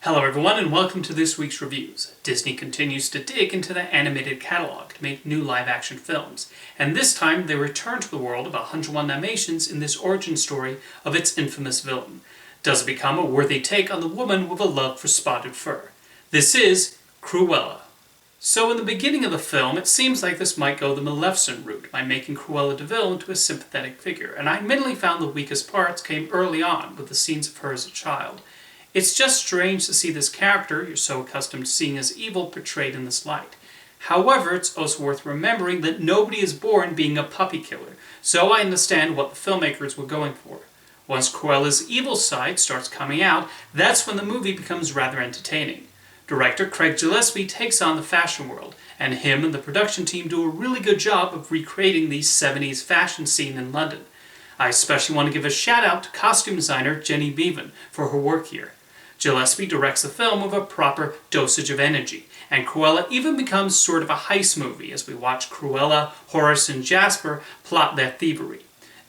Hello everyone and welcome to this week's reviews. Disney continues to dig into the animated catalog to make new live-action films, and this time they return to the world of 101 Dalmatians in this origin story of its infamous villain. Does it become a worthy take on the woman with a love for spotted fur? This is Cruella. So in the beginning of the film, it seems like this might go the Maleficent route by making Cruella de Vil into a sympathetic figure, and I admittedly found the weakest parts came early on with the scenes of her as a child. It's just strange to see this character you're so accustomed to seeing as evil portrayed in this light. However, it's also worth remembering that nobody is born being a puppy killer, so I understand what the filmmakers were going for. Once Cruella's evil side starts coming out, that's when the movie becomes rather entertaining. Director Craig Gillespie takes on the fashion world, and him and the production team do a really good job of recreating the 70s fashion scene in London. I especially want to give a shout out to costume designer Jenny Bevan for her work here. Gillespie directs the film with a proper dosage of energy, and Cruella even becomes sort of a heist movie as we watch Cruella, Horace, and Jasper plot their thievery.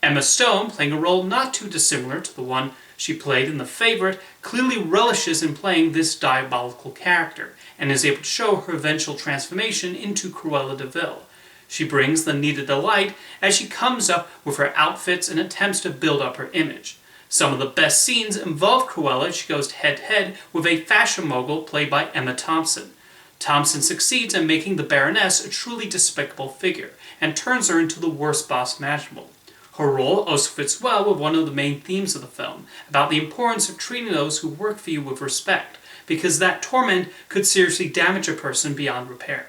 Emma Stone, playing a role not too dissimilar to the one she played in The Favourite, clearly relishes in playing this diabolical character, and is able to show her eventual transformation into Cruella de Vil. She brings the needed delight as she comes up with her outfits and attempts to build up her image. Some of the best scenes involve Cruella as she goes head-to-head with a fashion mogul played by Emma Thompson. Thompson succeeds in making the Baroness a truly despicable figure, and turns her into the worst boss imaginable. Her role also fits well with one of the main themes of the film, about the importance of treating those who work for you with respect, because that torment could seriously damage a person beyond repair.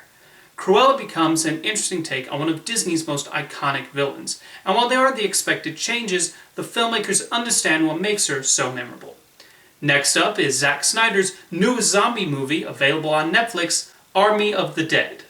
Cruella becomes an interesting take on one of Disney's most iconic villains, and while there are the expected changes, the filmmakers understand what makes her so memorable. Next up is Zack Snyder's newest zombie movie, available on Netflix, Army of the Dead.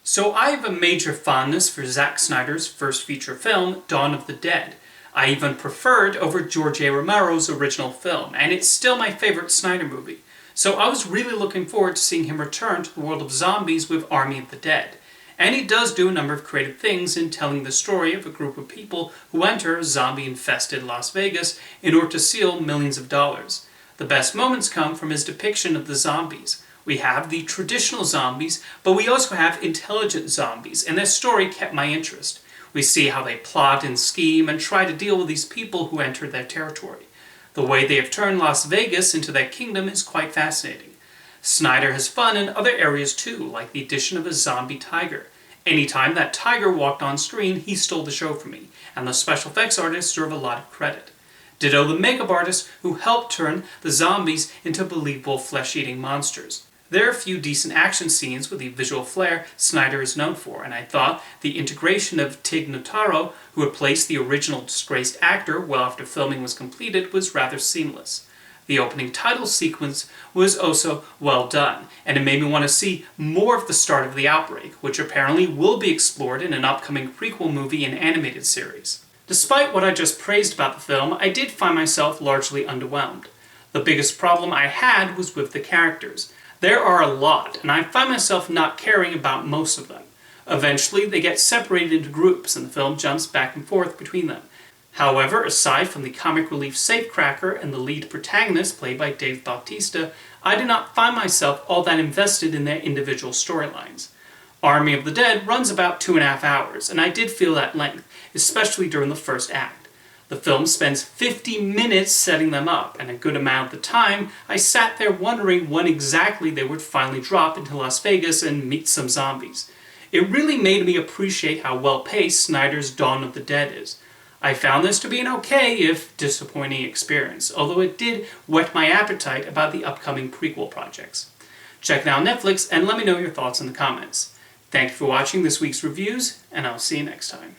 So I have a major fondness for Zack Snyder's first feature film, Dawn of the Dead. I even prefer it over George A. Romero's original film, and it's still my favorite Snyder movie. So I was really looking forward to seeing him return to the world of zombies with Army of the Dead. And he does do a number of creative things in telling the story of a group of people who enter zombie-infested Las Vegas in order to steal millions of dollars. The best moments come from his depiction of the zombies. We have the traditional zombies, but we also have intelligent zombies, and their story kept my interest. We see how they plot and scheme and try to deal with these people who enter their territory. The way they have turned Las Vegas into their kingdom is quite fascinating. Snyder has fun in other areas too, like the addition of a zombie tiger. Anytime that tiger walked on screen, he stole the show for me, and the special effects artists deserve a lot of credit. Ditto the makeup artists who helped turn the zombies into believable flesh-eating monsters. There are a few decent action scenes with the visual flair Snyder is known for, and I thought the integration of Tig Notaro, who replaced the original disgraced actor well after filming was completed, was rather seamless. The opening title sequence was also well done, and it made me want to see more of the start of the outbreak, which apparently will be explored in an upcoming prequel movie and animated series. Despite what I just praised about the film, I did find myself largely underwhelmed. The biggest problem I had was with the characters. There are a lot, and I find myself not caring about most of them. Eventually, they get separated into groups, and the film jumps back and forth between them. However, aside from the comic relief safecracker and the lead protagonist, played by Dave Bautista, I do not find myself all that invested in their individual storylines. Army of the Dead runs about 2.5 hours, and I did feel that length, especially during the first act. The film spends 50 minutes setting them up, and a good amount of the time I sat there wondering when exactly they would finally drop into Las Vegas and meet some zombies. It really made me appreciate how well-paced Snyder's Dawn of the Dead is. I found this to be an okay, if disappointing, experience, although it did whet my appetite about the upcoming prequel projects. Check it out on Netflix and let me know your thoughts in the comments. Thank you for watching this week's reviews, and I'll see you next time.